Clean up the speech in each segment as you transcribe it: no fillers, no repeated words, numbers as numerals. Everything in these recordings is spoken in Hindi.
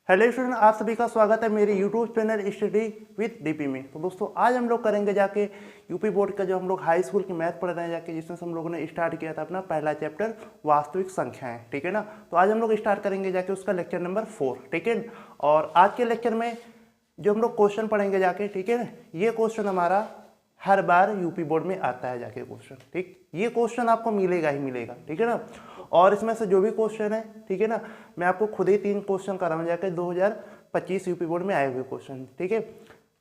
हेलो स्टूडेंट, आप सभी का स्वागत है मेरे YouTube channel study with DP में। तो दोस्तों आज हम लोग करेंगे जाके यूपी बोर्ड का जो हम लोग हाई स्कूल की मैथ पढ़ रहे हैं जाके, जिसमें से हम लोगों ने स्टार्ट किया था अपना पहला चैप्टर वास्तविक संख्याएं। ठीक है ना। तो आज हम लोग स्टार्ट करेंगे जाके उसका लेक्चर नंबर 4। ठीक है। और आज के लेक्चर में जो हम लोग क्वेश्चन पढ़ेंगे जाके, ठीक है ना, ये क्वेश्चन हमारा हर बार यूपी बोर्ड में आता है जाके क्वेश्चन। ठीक, ये क्वेश्चन आपको मिलेगा ही मिलेगा। ठीक है ना। और इसमें से जो भी क्वेश्चन है, ठीक है ना, मैं आपको खुद ही 3 क्वेश्चन कराऊंगा जाके 2025 यूपी बोर्ड में आए हुए क्वेश्चन। ठीक है।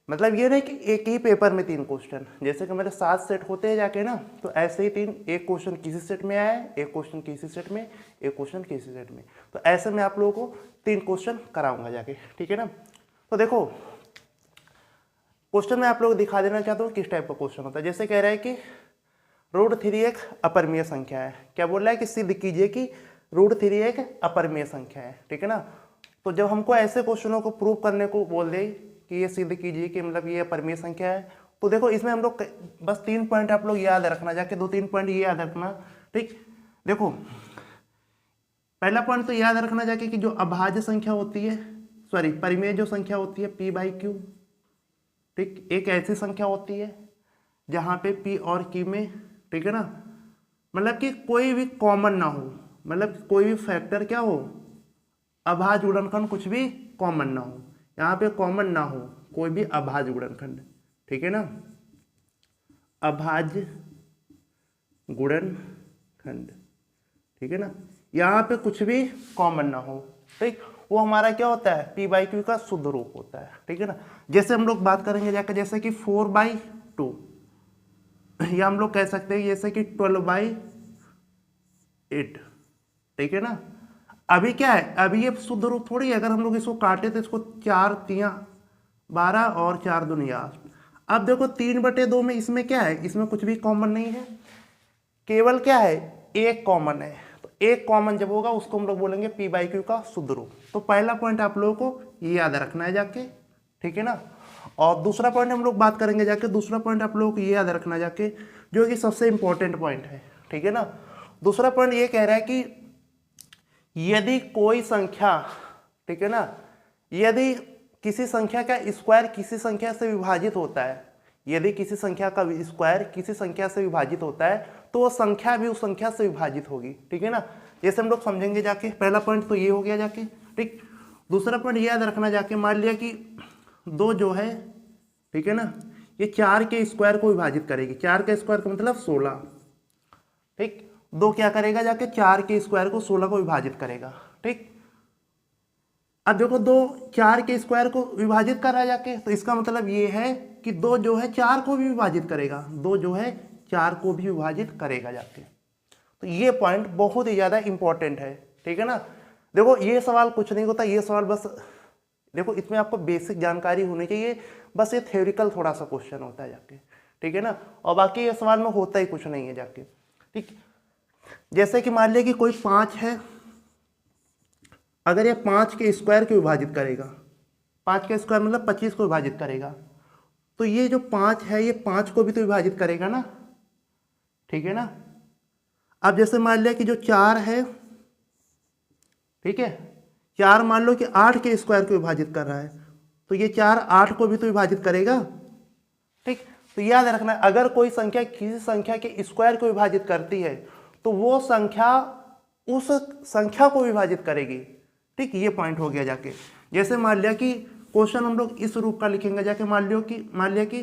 मतलब ये नहीं कि एक ही पेपर में 3 क्वेश्चन, जैसे कि मेरे 7 सेट होते हैं जाके ना, तो ऐसे ही 3, एक क्वेश्चन किसी सेट में आया है, एक क्वेश्चन किसी सेट में, एक क्वेश्चन किसी सेट में। तो ऐसे में आप लोगों को 3 क्वेश्चन कराऊंगा जाके। ठीक है ना। तो देखो क्वेश्चन मैं आप लोग दिखा देना चाहता हूँ किस टाइप का क्वेश्चन होता है। जैसे कह रहा है कि √3 एक अपरिमेय संख्या है। क्या बोल रहा है कि सिद्ध कीजिए कि √3 एक अपरिमेय संख्या है। ठीक है ना। तो जब हमको ऐसे क्वेश्चनों को प्रूव करने को बोल दे कि ये सिद्ध कीजिए कि मतलब ये अपरिमेय संख्या है, तो देखो इसमें हम लोग बस 3 पॉइंट आप लोग याद रखना जाके, 2-3 पॉइंट ये याद रखना। ठीक, देखो पहला पॉइंट तो याद रखना जाके कि जो अभाज्य संख्या होती है, सॉरी परिमेय जो संख्या होती है p/q, ठीक, एक ऐसी संख्या होती है जहाँ पे p और q में, ठीक है ना, मतलब कि कोई भी कॉमन ना हो, मतलब कोई भी फैक्टर क्या हो, अभाज्य गुणनखंड कुछ भी कॉमन ना हो। यहाँ पे कॉमन ना हो कोई भी अभाज्य गुणनखंड। ठीक है ना, अभाज्य गुणनखंड। ठीक है ना, यहाँ पे कुछ भी कॉमन ना हो। ठीक, वो हमारा क्या होता है, p/q का शुद्ध रूप होता है। ठीक है ना। जैसे हम लोग बात करेंगे जाकर, जैसे कि 4/2, या हम लोग कह सकते हैं जैसे कि 12/8। ठीक है ना। अभी क्या है, अभी ये शुद्ध रूप थोड़ी है। अगर हम लोग इसको काटे तो इसको 4×3=12 और 4×2=8। अब देखो 3/2 में इसमें क्या है, इसमें कुछ भी कॉमन नहीं है, केवल क्या है, एक कॉमन है। तो एक कॉमन जब होगा उसको हम लोग बोलेंगे p/q का शुद्ध रूप। तो पहला पॉइंट आप लोगों को ये याद रखना है जाके। ठीक है ना। और दूसरा पॉइंट हम लोग बात करेंगे जाके, दूसरा पॉइंट आप लोगों को ये याद रखना जाके, जो कि सबसे इंपॉर्टेंट पॉइंट है। ठीक है ना। दूसरा पॉइंट ये कह रहा है कि यदि कोई संख्या, ठीक है ना, यदि किसी संख्या का स्क्वायर किसी संख्या से विभाजित होता है, यदि किसी संख्या का स्क्वायर किसी संख्या से विभाजित होता है, तो वो संख्या भी उस संख्या से विभाजित होगी। ठीक है ना। जैसे हम लोग समझेंगे जाके, पहला पॉइंट तो ये हो गया जाके। ठीक, दूसरा पॉइंट याद रखना जाके, मान लिया कि 2 जो है, ठीक है ना, ये 4 के स्क्वायर को विभाजित करेगी। 4 के स्क्वायर का मतलब 16। ठीक, 2 क्या करेगा जाके, 4 के स्क्वायर को 16 को विभाजित करेगा। ठीक, अब देखो 2 4 के स्क्वायर को विभाजित कर रहा है जाके, तो इसका मतलब ये है कि 2 जो है 4 को भी विभाजित करेगा। 2 जो है 4 को भी विभाजित करेगा जाके। तो ये पॉइंट बहुत ही ज़्यादा इंपॉर्टेंट है। ठीक है ना। देखो ये सवाल कुछ नहीं होता, ये सवाल बस देखो इसमें आपको बेसिक जानकारी होनी चाहिए, बस ये थ्योरिकल थोड़ा सा क्वेश्चन होता है जाके। ठीक है ना। और बाकी ये सवाल में होता ही कुछ नहीं है जाके। ठीक, जैसे कि मान लिया कि कोई 5 है, अगर ये 5 के स्क्वायर को विभाजित करेगा, 5 के स्क्वायर मतलब 25 को विभाजित करेगा, तो ये जो 5 है ये 5 को भी तो विभाजित करेगा ना। ठीक है ना। अब जैसे मान लिया कि जो 4 है, ठीक है, 4 मान लो कि 8 के स्क्वायर को विभाजित कर रहा है, तो ये 4 8 को भी तो विभाजित करेगा। ठीक, तो याद रखना, अगर कोई संख्या किसी संख्या के स्क्वायर को विभाजित करती है तो वो संख्या उस संख्या को विभाजित करेगी। ठीक, ये पॉइंट हो गया जाके। जैसे मान लिया कि क्वेश्चन हम लोग इस रूप का लिखेंगे जाके, मान लिया कि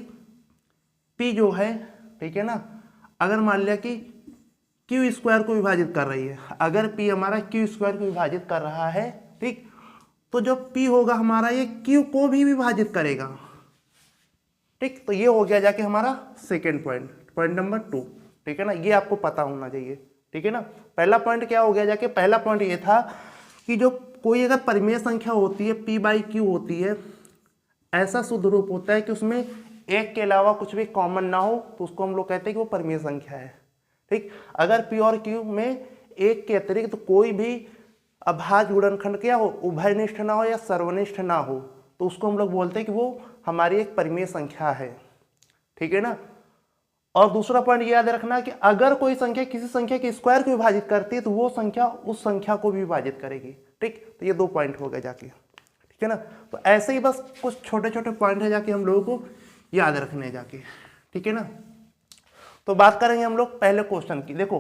p जो है, ठीक है ना, अगर मान लिया कि q स्क्वायर को विभाजित कर रही है, अगर p हमारा q स्क्वायर को विभाजित कर रहा है, ठीक, तो जो p होगा हमारा ये q को भी विभाजित करेगा। ठीक, तो ये हो गया जाके हमारा सेकेंड पॉइंट, पॉइंट नंबर 2। ठीक है ना, ये आपको पता होना चाहिए। ठीक है ना। पहला पॉइंट क्या हो गया जाके, पहला पॉइंट ये था कि जो कोई अगर परिमेय संख्या होती है, p/q होती है, ऐसा शुद्ध रूप होता है कि उसमें एक के अलावा कुछ भी कॉमन ना हो, तो उसको हम लोग कहते हैं कि वो परिमेय संख्या है। ठीक, अगर p और q में एक के अतिरिक्त तो कोई भी अभाज्य गुणनखंड क्या हो, उभयनिष्ठ ना हो या सर्वनिष्ठ ना हो, तो उसको हम लोग बोलते हैं कि वो हमारी एक परिमेय संख्या है। ठीक है ना। और दूसरा पॉइंट ये याद रखना कि अगर कोई संख्या किसी संख्या के स्क्वायर को विभाजित करती है तो वो संख्या उस संख्या को भी विभाजित करेगी। ठीक, तो ये 2 पॉइंट हो गए जाके। ठीक है ना। तो ऐसे ही बस कुछ छोटे छोटे पॉइंट है जाके हम लोगों को याद रखने जाके, ठीक है ना। तो बात करेंगे हम लोग पहले क्वेश्चन की। देखो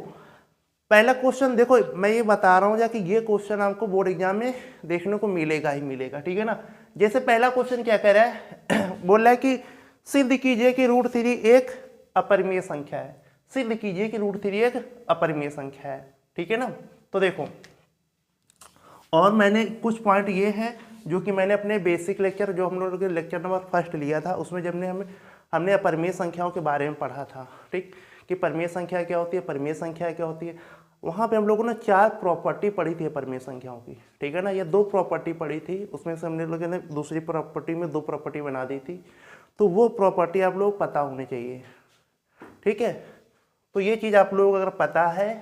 पहला क्वेश्चन, देखो मैं ये बता रहा हूँ जाके ये क्वेश्चन आपको बोर्ड एग्जाम में देखने को मिलेगा ही मिलेगा, ठीक है ना। जैसे पहला क्वेश्चन क्या कह रहा है बोल रहा है कि सिद्ध कीजिए कि √3 एक अपरिमेय संख्या है। सिद्ध कीजिए कि √3 एक अपरिमेय संख्या है, ठीक है ना। तो देखो, और मैंने कुछ पॉइंट ये है जो कि मैंने अपने बेसिक लेक्चर जो हम लोगों के लेक्चर नंबर 1 लिया था उसमें जब हमने अपरिमेय संख्याओं के बारे में पढ़ा था, ठीक, कि परिमेय संख्या क्या होती है, परिमेय संख्या क्या होती है। वहाँ पे हम लोगों ने 4 प्रॉपर्टी पढ़ी थी परिमेय संख्याओं की, ठीक है ना। ये 2 प्रॉपर्टी पढ़ी थी, उसमें से हमने लोगों ने दूसरी प्रॉपर्टी में 2 प्रॉपर्टी बना दी थी। तो वो प्रॉपर्टी आप लोग पता होनी चाहिए, ठीक है। तो ये चीज़ आप लोग अगर पता है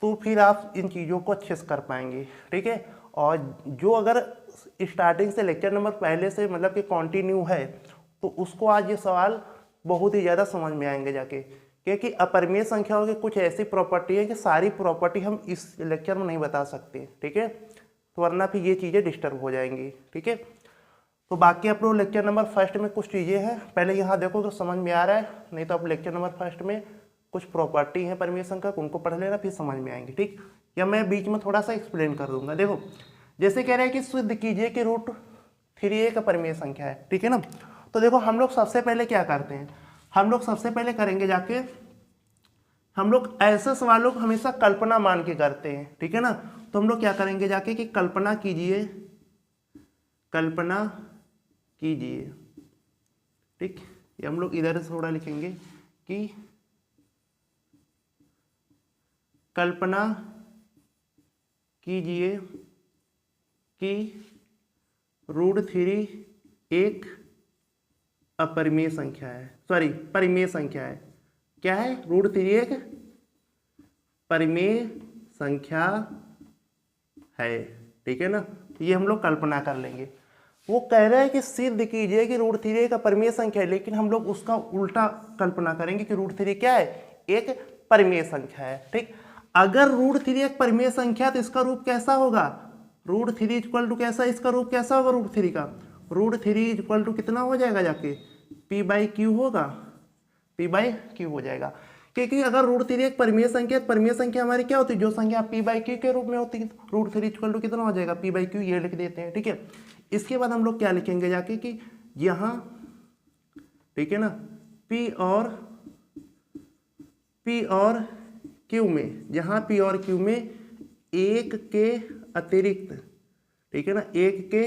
तो फिर आप इन चीज़ों को अच्छे से कर पाएंगे, ठीक है। और जो अगर स्टार्टिंग से लेक्चर नंबर पहले से मतलब कि कंटिन्यू है तो उसको आज ये सवाल बहुत ही ज़्यादा समझ में आएंगे जाके, क्योंकि अपरिमेय संख्याओं की कुछ ऐसी प्रॉपर्टी है कि सारी प्रॉपर्टी हम इस लेक्चर में नहीं बता सकते, ठीक है। तो वरना फिर ये चीज़ें डिस्टर्ब हो जाएंगी, ठीक है। तो बाकी आप लोग लेक्चर नंबर 1 में कुछ चीज़ें हैं, पहले यहाँ देखो तो समझ में आ रहा है, नहीं तो आप लेक्चर नंबर 1 में कुछ प्रॉपर्टी है परिमेय संख्या उनको पढ़ लेना, फिर समझ में आएंगे, ठीक। या मैं बीच में थोड़ा सा एक्सप्लेन कर दूंगा। देखो जैसे कह रहे हैं कि सिद्ध कीजिए कि √3 एक अपरिमेय संख्या है, ठीक है ना। तो देखो हम लोग सबसे पहले क्या करते हैं, हम लोग सबसे पहले करेंगे जाके, हम लोग ऐसे सवालों को हमेशा कल्पना मान के करते हैं, ठीक है ना। तो हम लोग क्या करेंगे जाके कि कल्पना कीजिए, कल्पना कीजिए, ठीक। ये हम लोग इधर से थोड़ा लिखेंगे कि कल्पना कीजिए कि √3 एक अपरिमेय संख्या है, सॉरी परिमेय संख्या है। क्या है, √3 एक परिमेय संख्या है, ठीक है ना। ये हम लोग कल्पना कर लेंगे। वो कह रहे हैं कि सिद्ध कीजिए कि √3 एक अपरिमेय संख्या है, लेकिन हम लोग उसका उल्टा कल्पना करेंगे कि √3 क्या है, एक परिमेय संख्या है, ठीक। अगर √3 एक परिमेय संख्या तो इसका रूप कैसा होगा, √3 इक्वल टू कैसा, इसका रूप कैसा होगा √3 का, √3 इक्वल टू कितना हो जाएगा जाके p/q होगा, p/q हो जाएगा। क्योंकि अगर √3 एक परिमेय संख्या, परिमेय संख्या हमारी क्या होती है, जो संख्या p/q के रूप में होती है, √3 इक्वल टू कितना हो जाएगा p/q, ये लिख देते हैं, ठीक है। इसके बाद हम लोग क्या लिखेंगे जाके कि यहाँ, ठीक है ना, p और q में, जहाँ p और q में एक के अतिरिक्त, ठीक है ना, एक के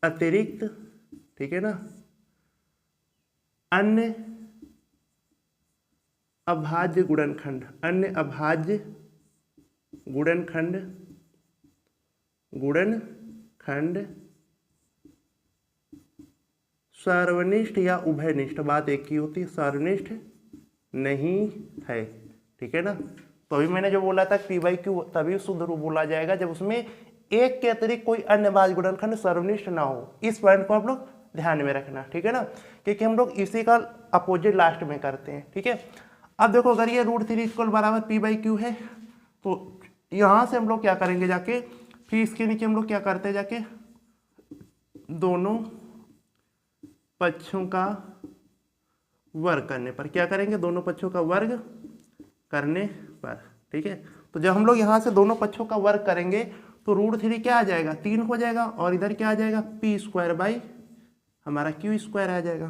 अतिरिक्त, ठीक है ना, अन्य अभाज्य गुणनखंड, अन्य अभाज्य गुणनखंड सर्वनिष्ठ या उभयनिष्ठ, बात एक ही होती है, सर्वनिष्ठ नहीं है, ठीक है ना। तो अभी मैंने जो बोला था p/q तभी शुद्ध रूप बोला जाएगा जब उसमें एक के अतिरिक्त कोई अन्य अभाज्य गुणनखंड सर्वनिष्ठ ना हो। इस पॉइंट को आप लोग ध्यान में रखना, ठीक है ना, क्योंकि हम लोग इसी का अपोजिट लास्ट में करते हैं, ठीक है। अब देखो अगर ये √3 इक्वल बराबर p/q है तो यहाँ से हम लोग क्या करेंगे जाके, फिर इसके नीचे हम लोग क्या करते हैं जाके, दोनों पक्षों का वर्ग करने पर, क्या करेंगे, दोनों पक्षों का वर्ग करने पर, ठीक है। तो जब हम लोग यहाँ से दोनों पक्षों का वर्ग करेंगे तो √3 क्या आ जाएगा, 3 हो जाएगा, और इधर क्या आ जाएगा p² हमारा q² आ जाएगा।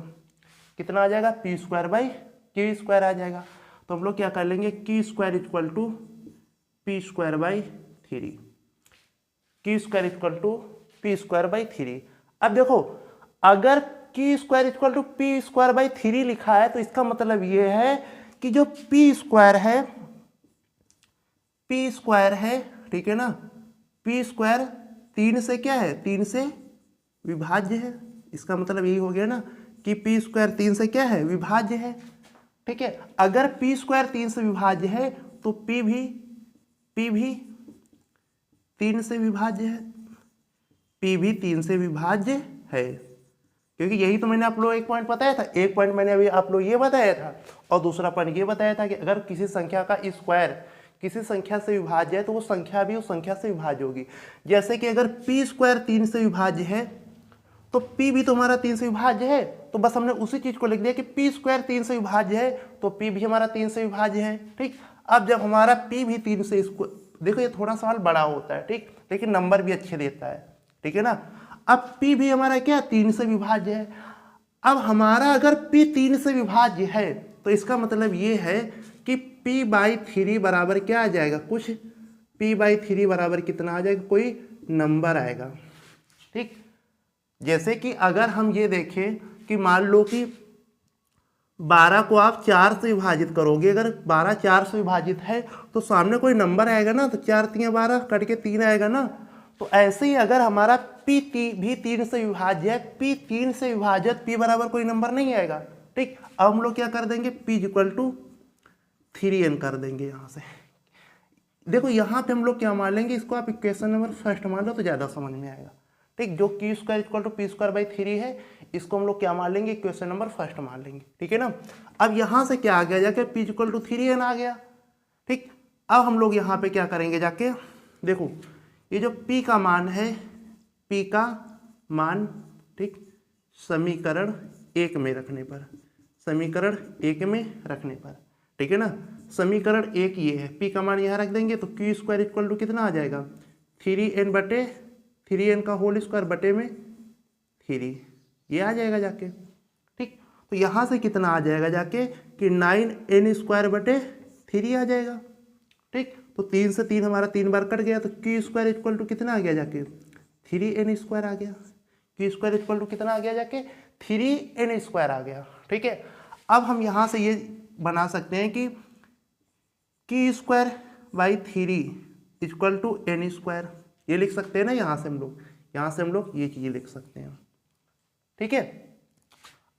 कितना आ जाएगा, p²/q² आ जाएगा। तो हम लोग क्या कर लेंगे, q² equal to p²/3, q² equal to p²/3। अब देखो अगर q² इक्वल टू p²/3 लिखा है तो इसका मतलब ये है कि जो p² है, ठीक है ना, p² 3 से क्या है, 3 से विभाज्य है। इसका मतलब यही हो गया ना कि p² 3 से क्या है, विभाज्य है, ठीक है। अगर p² 3 से विभाज्य है तो p भी 3 से विभाज्य है, p भी 3 से विभाज्य है, क्योंकि यही तो मैंने आप लोग एक पॉइंट बताया था। एक पॉइंट मैंने अभी आप लोग ये बताया था और दूसरा पॉइंट ये बताया था कि अगर किसी संख्या का स्क्वायर किसी संख्या से विभाज्य है तो वो संख्या भी उस संख्या से विभाज्य होगी। जैसे कि अगर पी स्क्वायर 3 से विभाज्य है तो पी भी तो हमारा 3 से विभाज्य है, तो बस हमने उसी चीज को लिख दिया कि पी स्क्वायर 3 से विभाज्य है तो पी भी हमारा 3 से विभाज्य है। ठीक, अब जब हमारा पी भी 3 से, इसको देखो ये थोड़ा सवाल बड़ा होता है, ठीक, लेकिन नंबर भी अच्छे देता है, ठीक है ना। अब पी भी हमारा क्या 3 से विभाज्य है। अब हमारा अगर पी 3 से विभाज्य है तो इसका मतलब ये है कि p/3 बराबर क्या आ जाएगा, कुछ p/3 बराबर कितना आ जाएगा, कोई नंबर आएगा। ठीक, जैसे कि अगर हम ये देखें कि मान लो कि 12 को आप 4 से विभाजित करोगे, अगर 12 4 से विभाजित है तो सामने कोई नंबर आएगा ना, तो 4 3 12 कट के 3 आएगा ना। तो ऐसे ही अगर हमारा p भी 3 से विभाज्य है, p 3 से विभाजित p बराबर कोई नंबर नहीं आएगा। ठीक, अब हम लोग क्या कर देंगे, p = 3n कर देंगे। यहाँ से देखो यहाँ पे हम लोग क्या मान लेंगे, इसको आप इक्वेशन नंबर फर्स्ट मान लो तो ज़्यादा समझ में आएगा। ठीक, जो q² = p² है, इसको हम लोग क्या मान लेंगे, इक्वेशन नंबर फर्स्ट मान लेंगे। ठीक है ना। अब यहाँ से क्या आ गया, जाके p = 3n आ गया। ठीक, अब हम लोग यहाँ पे क्या करेंगे, जाके देखो ये जो p का मान है, p का मान, ठीक, समीकरण 1 में रखने पर, समीकरण 1 में रखने पर, ठीक है ना, समीकरण 1 ये है, p का मान यहाँ रख देंगे तो q² = कितना आ जाएगा, 3n का होल स्क्वायर बटे में 3, ये आ जाएगा जाके। ठीक, तो यहाँ से कितना आ जाएगा जाके कि 9n² बटे 3 आ जाएगा। ठीक, तो 3 से 3 हमारा 3 बार कट गया तो q² = कितना आ गया जाके, 3n² आ गया। q² = कितना आ गया जाके, 3n² आ गया। ठीक है, अब हम यहाँ से ये बना सकते हैं कि q² / 3 = n², ये लिख सकते हैं ना। यहाँ से हम लोग ये चीज़ लिख सकते हैं। ठीक है,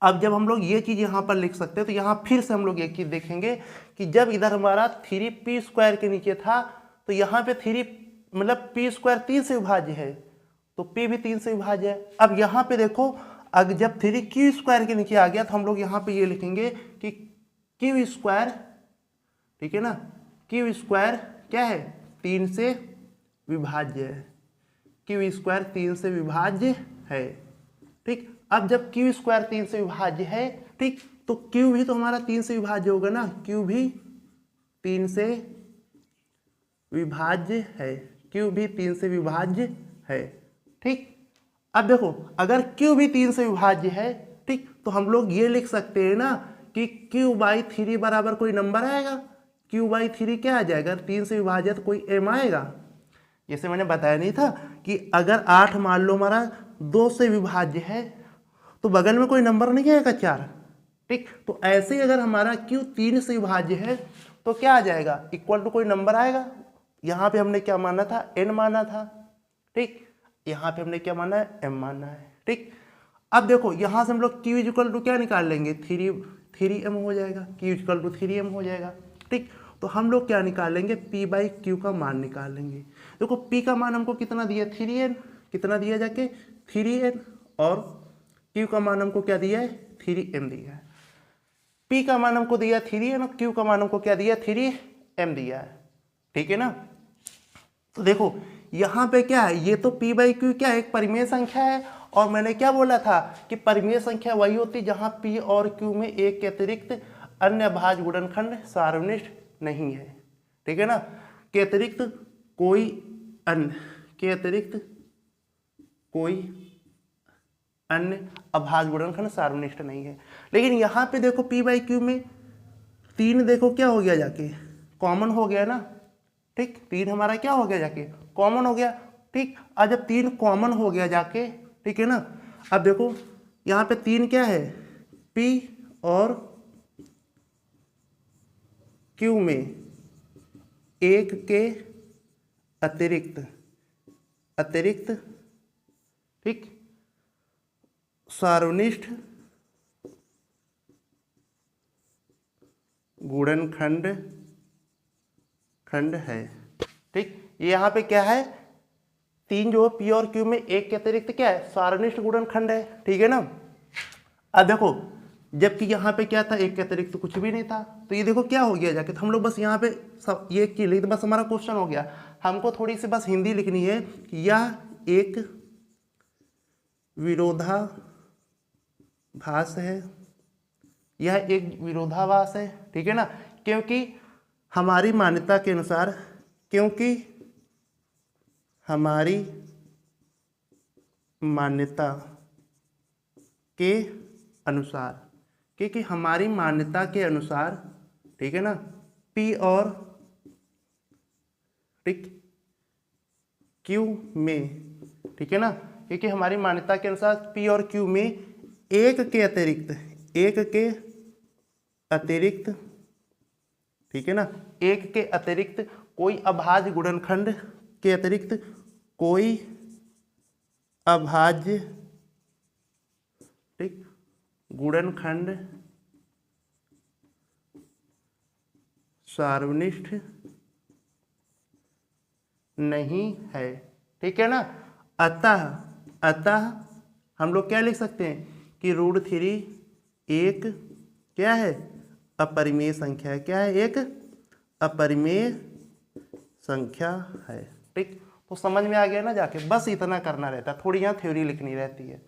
अब जब हम लोग ये चीज़ यहाँ पर लिख सकते हैं तो यहाँ फिर से हम लोग एक चीज़ देखेंगे कि जब इधर हमारा 3p² के नीचे था तो यहाँ पे 3 मतलब p² 3 से विभाज्य है तो p भी 3 से विभाज्य है। अब यहाँ पे देखो, अगर जब 3q² के नीचे आ गया तो हम लोग यहाँ पे ये लिखेंगे कि q², ठीक है ना, q² क्या है, 3 से विभाज्य है, q² 3 से विभाज्य है। ठीक, अब जब q² 3 से विभाज्य है, ठीक, तो q भी तो हमारा 3 से विभाज्य होगा ना, q भी 3 से विभाज्य है, q भी 3 से विभाज्य है। ठीक, अब देखो अगर q भी 3 से विभाज्य है, ठीक, तो हम लोग ये लिख सकते हैं ना कि q/3 बराबर कोई नंबर आएगा, q/3 क्या आ जाएगा, 3 से विभाज्य तो कोई m आएगा। जैसे मैंने बताया नहीं था कि अगर 8 मान लो हमारा 2 से विभाज्य है तो बगल में कोई नंबर नहीं आएगा 4। ठीक, तो ऐसे ही अगर हमारा q 3 से विभाज्य है तो क्या आ जाएगा, इक्वल टू कोई नंबर आएगा। यहाँ पे हमने क्या माना था, n माना था। ठीक, यहाँ पे हमने क्या माना है, m माना है। ठीक, अब देखो यहाँ से हम लोग q = क्या निकाल लेंगे, 3m हो जाएगा, q = 3m हो जाएगा। ठीक, तो हम लोग क्या निकाल लेंगे, p/q का मान निकाल लेंगे। देखो p का मान हमको कितना दिया, 3n, कितना दिया जाके 3n, और q का मान हमको क्या दिया है, 3m दिया है। p का मान हमको दिया 3n और q का मान हमको क्या दिया, 3m दिया है। ठीक है ना। तो देखो यहाँ पे क्या है, ये तो p/q क्या है, एक परिमेय संख्या है, और मैंने क्या बोला था कि परिमेय संख्या वही होती जहाँ p और q में एक के अतिरिक्त अन्य भाज्य गुणनखंड सार्वनिष्ठ नहीं है। ठीक है ना, के अतिरिक्त कोई अन्य अभाज्य गुणनखंड सार्वनिष्ठ नहीं है। लेकिन यहाँ पे देखो p/q में 3 देखो क्या हो गया जाके, कॉमन हो गया ना। ठीक, 3 हमारा क्या हो गया जाके, कॉमन हो गया। ठीक, अब जब 3 कॉमन हो गया जाके, ठीक है ना, अब देखो यहाँ पे 3 क्या है, p और q में एक के अतिरिक्त ठीक सार्वनिष्ठ गुणनखंड है। ठीक, ये यहाँ पे क्या है, 3 जो p और q में एक के अतिरिक्त क्या है, सार्वनिष्ठ गुणनखंड है। ठीक है ना। अब देखो जबकि यहाँ पे क्या था, एक के अतिरिक्त तो कुछ भी नहीं था। तो ये देखो क्या हो गया जाके, तो हम लोग बस यहाँ पे सब ये की लिख, बस हमारा क्वेश्चन हो गया। हमको थोड़ी सी बस हिंदी लिखनी है कि यह एक विरोधाभास है, यह एक विरोधाभास है, ठीक है ना। क्योंकि हमारी मान्यता के अनुसार, क्योंकि हमारी मान्यता के अनुसार, क्योंकि हमारी मान्यता के अनुसार, ठीक है ना, P और ठीक Q में, ठीक है ना, क्योंकि हमारी मान्यता के अनुसार P और Q में एक के अतिरिक्त, ठीक है ना, एक के अतिरिक्त कोई अभाज्य गुणनखंड के अतिरिक्त कोई अभाज्य, ठीक, गुणनखंड सार्वनिष्ठ नहीं है, ठीक है ना। अतः हम लोग क्या लिख सकते हैं कि √3 एक क्या है, अपरिमेय संख्या है। क्या है, एक अपरिमेय संख्या है, ठीक। तो समझ में आ गया ना जाके, बस इतना करना रहता है, थोड़ी यहाँ थ्योरी लिखनी रहती है,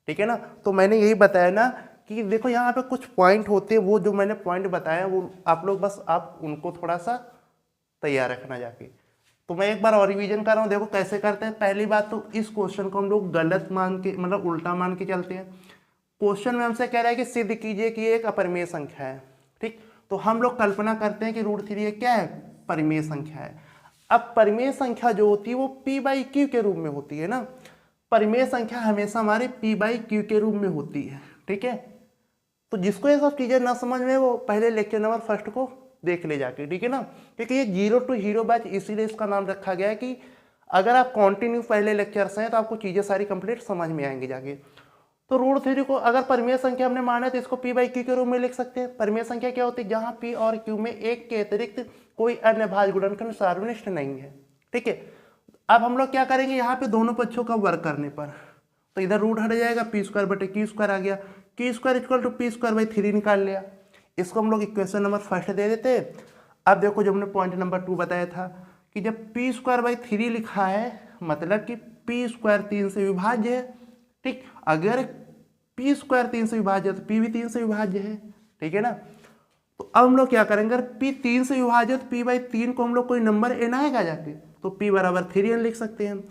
ठीक है ना। तो मैंने यही बताया ना कि देखो यहाँ पे कुछ पॉइंट होते हैं, वो जो मैंने पॉइंट बताया वो आप लोग बस आप उनको थोड़ा सा तैयार रखना जाके। तो मैं एक बार और रिवीजन कर रहा हूँ, देखो कैसे करते हैं। पहली बात तो इस क्वेश्चन को हम लोग गलत मान के, मतलब उल्टा मान के चलते हैं। क्वेश्चन में हमसे कह रहा है कि सिद्ध कीजिए कि एक अपरिमेय संख्या है, ठीक। तो हम लोग कल्पना करते हैं कि √3 क्या है, परिमेय संख्या है। अब परिमेय संख्या जो होती है वो P/Q के रूप में होती है ना। परिमेय संख्या हमेशा हमारे P/Q के रूप में होती है, ठीक है। तो जिसको ये सब चीजें ना समझ में, वो पहले लेक्चर नंबर 1 को देख ले जाके, ठीक है ना। क्योंकि ये 0 to 0 बैच इसीलिए इसका नाम रखा गया है कि अगर आप कंटिन्यू पहले लेक्चर्स हैं तो आपको चीजें सारी कंप्लीट समझ में आएंगी जाके। तो √3 को अगर परिमेय संख्या हमने माना है तो इसको P/Q के रूप में लिख सकते हैं। परिमेय संख्या क्या होती है, जहां P और Q में एक के अतिरिक्त कोई अन्य भाज्य गुणनखंड सार्वनिष्ठ नहीं है, ठीक है। अब हम लोग क्या करेंगे, यहाँ पे दोनों पक्षों का वर्ग करने पर, तो इधर रूट हट जाएगा, P² आ गया, Q² = P²/3 निकाल लिया। इसको हम लोग इक्वेशन नंबर 1 दे देते। अब देखो जो हमने पॉइंट नंबर 2 बताया था कि जब P²/3 लिखा है मतलब कि P² 3 से विभाज्य है, ठीक। अगर P² 3 से विभाज्य है तो P भी 3 से विभाज्य है, ठीक है ना। तो अब हम लोग क्या करेंगे, अगर P 3 से विभाजित P/3 को हम लोग कोई नंबर n आएगा जाके तो P = 3n लिख सकते हैं।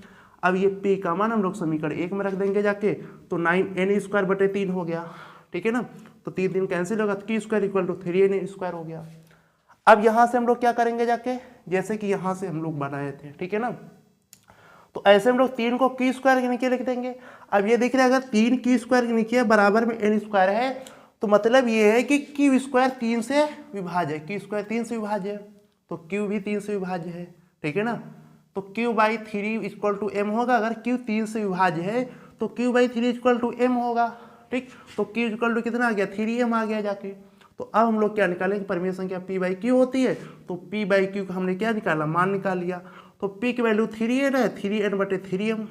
अब ये P का मान हम लोग समीकरण 1 में रख देंगे जाके, तो 9n² / 3 हो गया, ठीक है ना। तो 3 कैंसिल होगा, Q² = 3n² हो गया। अब यहां से हम लोग क्या करेंगे जाके, जैसे कि यहां से हम लोग बनाए थे, ठीक है ना। तो ऐसे हम लोग 3 को Q² के नीचे लिख देंगे। अब ये दिख रहा है अगर 3 Q² के नीचे बराबर में n² है तो मतलब ये है कि Q² 3 से विभाज्य है, Q² 3 से विभाज्य है तो Q भी 3 से विभाज्य है, ठीक है ना। तो Q/3 = m होगा। अगर Q 3 से विभाज्य है तो Q/3 = m होगा, ठीक। तो Q = कितना आ गया, 3m आ गया जाके। तो अब हम लोग क्या निकालेंगे, परिमेय संख्या P/Q होती है, तो P/Q का हमने क्या निकाला, मान निकाल लिया। तो P की वैल्यू 3n है, 3n/3m,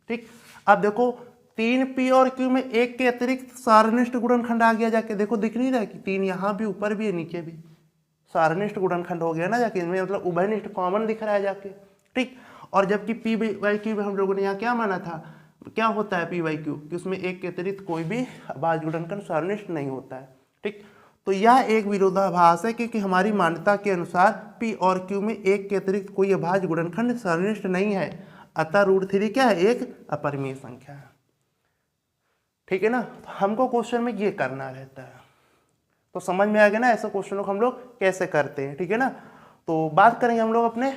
ठीक। अब देखो 3P और Q में एक के अतिरिक्त सारनिष्ठ गुणनखंड आ गया जाके, देखो दिख नहीं रहा है कि 3 यहाँ भी, ऊपर भी है, नीचे भी सारनिष्ठ गुणनखंड हो गया ना जाके, इनमें मतलब उभयनिष्ठ कॉमन दिख रहा है जाके, ठीक। और जबकि P/Q में हम लोगों ने यहाँ क्या माना था, क्या होता है P/Q कि उसमें एक के अतिरिक्त कोई भी अभाज्य गुणनखंड सारनिष्ठ नहीं होता है, ठीक। तो यह एक विरोधाभास है क्योंकि हमारी मान्यता के अनुसार P और Q में एक के अतिरिक्त कोई अभाज्य गुणनखंड सारनिष्ठ नहीं है, अतः √3 क्या है, एक अपरिमेय संख्या है, ठीक है ना। तो हमको क्वेश्चन में ये करना रहता है। तो समझ में आ गया ना ऐसे क्वेश्चनों को हम लोग कैसे करते हैं, ठीक है ना। तो बात करेंगे हम लोग अपने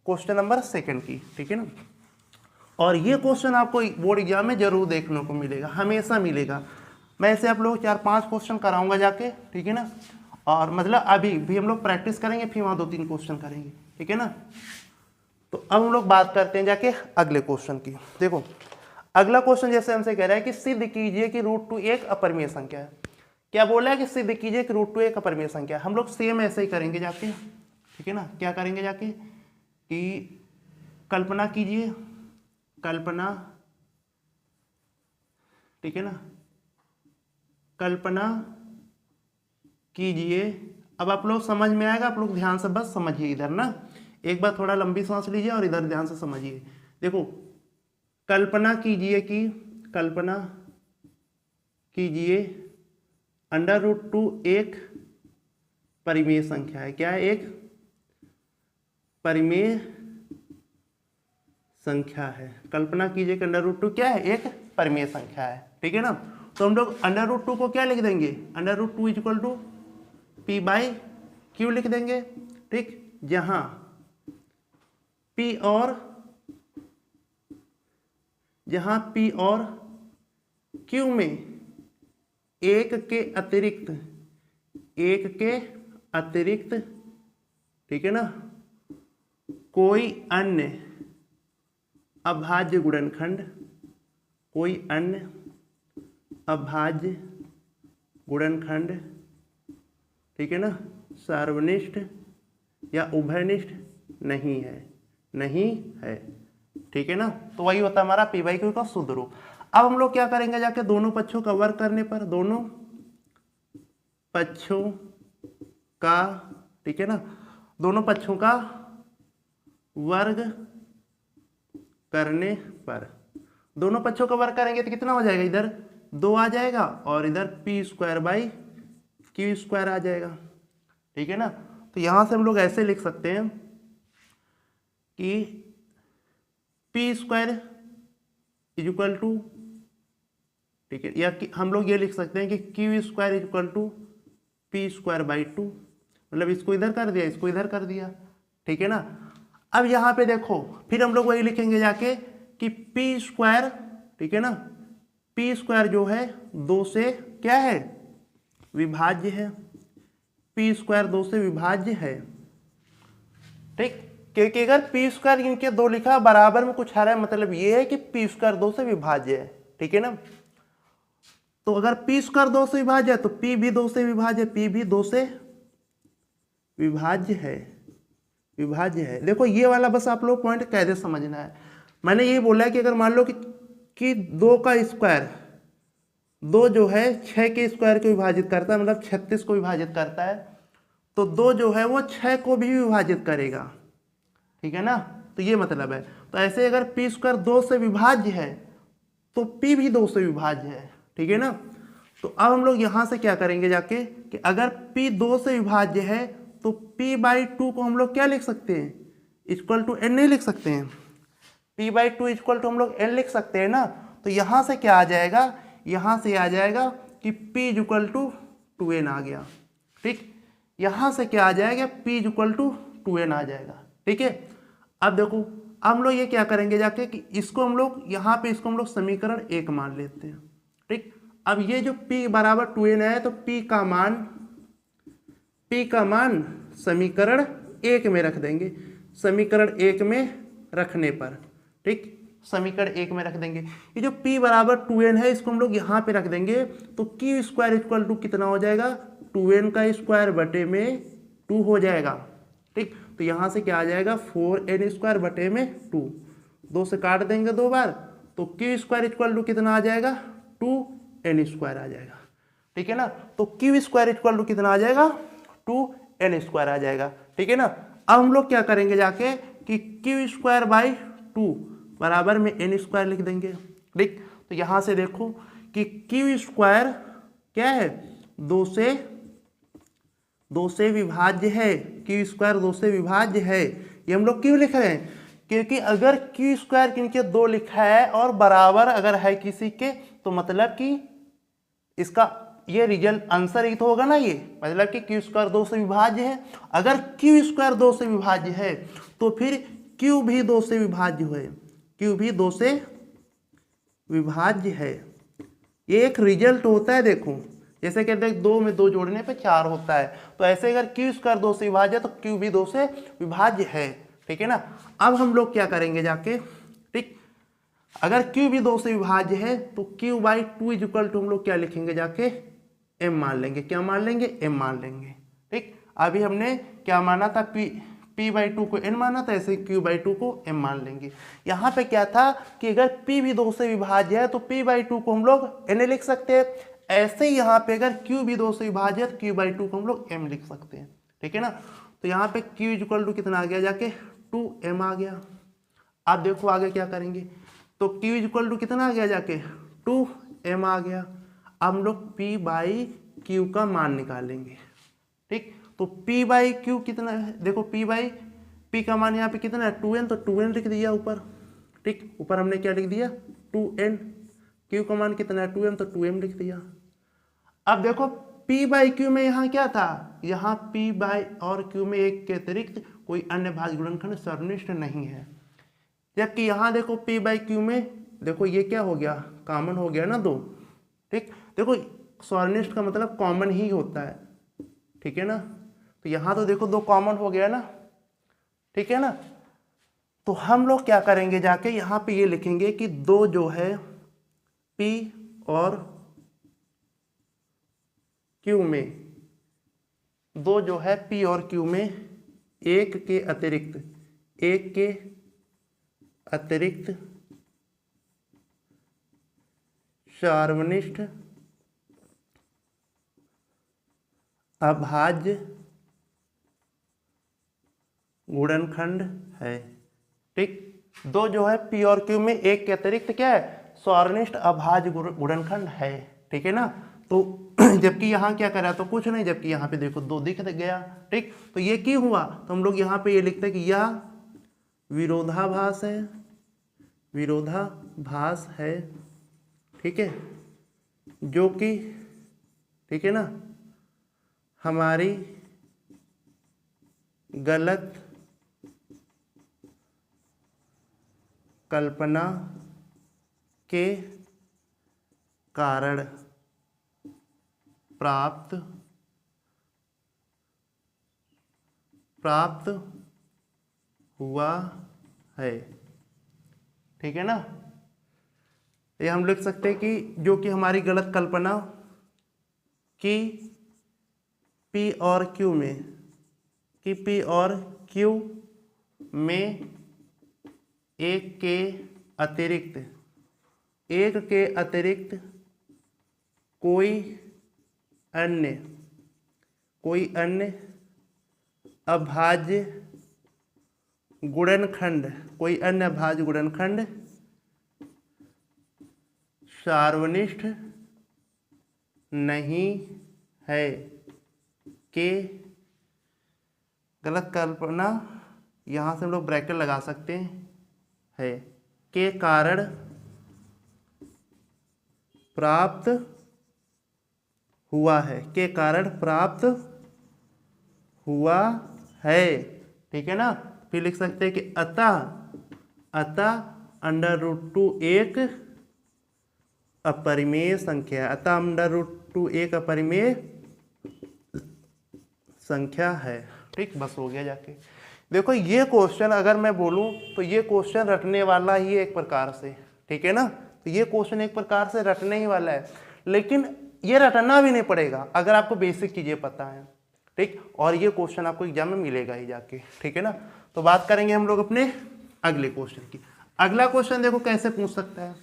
क्वेश्चन नंबर 2 की, ठीक है ना। और ये क्वेश्चन आपको बोर्ड एग्जाम में जरूर देखने को मिलेगा, हमेशा मिलेगा। मैं ऐसे आप लोग 4-5 क्वेश्चन कराऊंगा जाके, ठीक है ना। और मतलब अभी भी हम लोग प्रैक्टिस करेंगे, फिर वहाँ 2-3 क्वेश्चन करेंगे, ठीक है ना। तो अब हम लोग बात करते हैं जाके अगले क्वेश्चन की। देखो अगला क्वेश्चन जैसे हमसे कह रहा है कि सिद्ध कीजिए कि √2 एक अपरिमेय संख्या है। क्या बोला है कि सिद्ध कीजिए कि √2 एक अपरिमेय संख्या है। हम लोग सेम ऐसे ही करेंगे जाके, ठीक है ना। क्या करेंगे जाके कि कल्पना कीजिए, कल्पना, ठीक है ना, कल्पना कीजिए। अब आप लोग समझ में आएगा, आप लोग ध्यान से बस समझिए इधर ना, एक बार थोड़ा लंबी सांस लीजिए और इधर ध्यान से समझिए। देखो, कल्पना कीजिए कि √2 एक परिमेय संख्या है। क्या है? एक परिमेय संख्या है। कल्पना कीजिए कि √2 क्या है? एक परिमेय संख्या है। ठीक है ना? तो हम लोग √2 को क्या लिख देंगे? √2 इक्वल टू p/q लिख देंगे। ठीक, जहां p और q में एक के अतिरिक्त ठीक है ना, कोई अन्य अभाज्य गुणनखंड ठीक है ना, सर्वनिष्ठ या उभयनिष्ठ नहीं है। ठीक है ना? तो वही होता है हमारा p/q का शुद्ध रूप। अब हम लोग क्या करेंगे, जाके दोनों पक्षों का वर्ग करने पर, दोनों पक्षों का ठीक है ना, दोनों पक्षों का वर्ग करने पर, दोनों पक्षों का वर्ग करेंगे तो कितना हो जाएगा? इधर 2 आ जाएगा और इधर p²/q² आ जाएगा। ठीक है ना? तो यहां से हम लोग ऐसे लिख सकते हैं कि p² इक्वल टू ठीक है, या हम लोग ये लिख सकते हैं कि q² इक्वल टू p²/2, मतलब इसको इधर कर दिया, इसको इधर कर दिया। ठीक है ना? अब यहाँ पे देखो, फिर हम लोग वही लिखेंगे जाके कि p² ठीक है ना, p² जो है 2 से क्या है? विभाज्य है। p² 2 से विभाज्य है। ठीक, क्योंकि अगर p² इनके 2 लिखा बराबर में कुछ आ रहा है, मतलब ये है कि p² 2 से विभाज्य है। ठीक है ना? तो अगर p² 2 से विभाज्य है तो p भी 2 से विभाज्य है, p भी 2 से विभाज्य है। देखो, ये वाला बस आप लोग पॉइंट कैसे समझना है। मैंने ये बोला है कि अगर मान लो कि 2 का स्क्वायर, 2 जो है 6 के स्क्वायर को विभाजित करता है, मतलब 36 को विभाजित करता है, तो 2 जो है वो 6 को भी विभाजित करेगा। ठीक है ना? तो ये मतलब है। तो ऐसे अगर p² 2 से विभाज्य है तो p भी 2 से विभाज्य है। ठीक है ना? तो अब हम लोग यहां से क्या करेंगे जाके कि अगर p 2 से विभाज्य है तो p/2 को हम लोग क्या लिख सकते हैं? इक्वल टू n नहीं लिख सकते हैं? p/2 इक्वल टू हम लोग n लिख सकते हैं ना? तो यहां से क्या आ जाएगा? यहां से आ जाएगा कि p इक्वल टू 2n आ गया। ठीक, यहां से क्या आ जाएगा? p इक्वल टू 2n आ जाएगा। ठीक है? अब देखो, हम लोग ये क्या करेंगे जाके कि इसको हम लोग यहाँ पे इसको हम लोग समीकरण 1 मान लेते हैं। ठीक, अब ये जो p बराबर 2n है तो p का मान समीकरण 1 में रख देंगे। समीकरण 1 में रखने पर ठीक, समीकरण 1 में रख देंगे। ये जो p बराबर 2n है इसको हम लोग यहाँ पे रख देंगे, तो q² इक्वल टू कितना हो जाएगा? 2n का स्क्वायर बटे में 2 हो जाएगा। ठीक, तो यहाँ से क्या आ जाएगा? 4n² बटे में 2, 2 से काट देंगे 2 बार, तो q² इक्वल टू कितना आ जाएगा? 2n² आ जाएगा। ठीक है ना? तो q² इक्वल टू कितना आ जाएगा? 2n² आ जाएगा। ठीक है ना? अब हम लोग क्या करेंगे जाके कि q²/2 बराबर में n² लिख देंगे। ठीक, तो यहां से देखो कि q² क्या है? 2 से विभाज्य है। q² 2 से विभाज्य है। ये हम लोग क्यों लिख रहे हैं? क्योंकि अगर q² किनके 2 लिखा है और बराबर अगर है किसी के, तो मतलब कि इसका ये रिजल्ट आंसर ही तो होगा ना। ये मतलब कि q² 2 से विभाज्य है। अगर q² 2 से विभाज्य है तो फिर q भी 2 से विभाज्य है। q भी 2 से विभाज्य है। ये एक रिजल्ट होता है। देखो, जैसे कहते हैं 2 में 2 जोड़ने पे 4 होता है, तो ऐसे अगर q² 2 से विभाज्य है तो q भी 2 से विभाज्य है। ठीक है ना? अब हम लोग क्या करेंगे जाके, ठीक, अगर q भी 2 से विभाज्य है तो q/2 इक्वल टू हम लोग क्या लिखेंगे जाके? m मान लेंगे। क्या मान लेंगे? m मान लेंगे। ठीक, अभी हमने क्या माना था? p/2 को n माना था, ऐसे q/2 को m मान लेंगे। यहाँ पे क्या था कि अगर p भी 2 से विभाज्य है तो p/2 को हम लोग n लिख सकते हैं। ऐसे ही यहाँ पे अगर क्यू भी 2 से विभाजित q/2 को हम लोग m लिख सकते हैं, ठीक है ना। तो यहाँ पे q इक्वल टू कितना आ गया जाके 2m आ गया। आप देखो आगे क्या करेंगे, तो q इक्वल टू कितना आ गया जाके 2m आ गया। अब हम लोग p/q का मान निकालेंगे, ठीक। तो p/q कितना है, देखो p का मान यहाँ पे कितना है 2n, तो 2n लिख दिया ऊपर, ठीक। ऊपर हमने क्या लिख दिया 2n, q का मान कितना है 2m, तो 2m लिख दिया। अब देखो p/q में यहाँ क्या था, यहाँ p/और q में एक के अतिरिक्त कोई अन्य भाज्य गुणनखंड सर्वनिष्ठ नहीं है। जबकि यहाँ देखो p/q में देखो ये क्या हो गया, कॉमन हो गया ना 2, ठीक। देखो सर्वनिष्ठ का मतलब कॉमन ही होता है, ठीक है ना। तो यहाँ तो देखो 2 कॉमन हो गया ना, ठीक है ना। तो हम लोग क्या करेंगे, जाके यहाँ पे ये लिखेंगे कि 2 जो है p और q में, 2 जो है p और q में एक के अतिरिक्त सार्वनिष्ठ अभाज्य गुणनखंड है, ठीक। 2 जो है p और q में एक के अतिरिक्त क्या है, सार्वनिष्ठ अभाज्य गुणनखंड है, ठीक है ना। तो जबकि यहाँ क्या करा, तो कुछ नहीं, जबकि यहाँ पे देखो 2 दिख गया, ठीक। तो ये क्यों हुआ, तो हम लोग यहाँ पे ये लिखते हैं कि यह विरोधाभास है, ठीक है, जो कि, ठीक है ना, हमारी गलत कल्पना के कारण प्राप्त हुआ है, ठीक है ना। ये हम लिख सकते हैं कि जो कि हमारी गलत कल्पना कि p और q में एक के अतिरिक्त कोई अन्य अभाज्य गुणनखंड सार्वनिष्ठ नहीं है के, गलत कल्पना यहाँ से हम लोग ब्रैकेट लगा सकते हैं, के कारण प्राप्त हुआ है, ठीक है ना। फिर लिख सकते हैं कि अतः √2 एक अपरिमेय संख्या, एक अपरिमेय संख्या है, ठीक। बस हो गया जाके। देखो ये क्वेश्चन अगर मैं बोलूं तो ये क्वेश्चन रटने वाला ही एक प्रकार से, ठीक है ना। तो ये क्वेश्चन एक प्रकार से रटने ही वाला है, लेकिन ये रटना भी नहीं पड़ेगा अगर आपको बेसिक चीजें पता है, ठीक। और ये क्वेश्चन आपको एग्जाम में मिलेगा ही जाके, ठीक है ना। तो बात करेंगे हम लोग अपने अगले क्वेश्चन की। अगला क्वेश्चन देखो कैसे पूछ सकता है,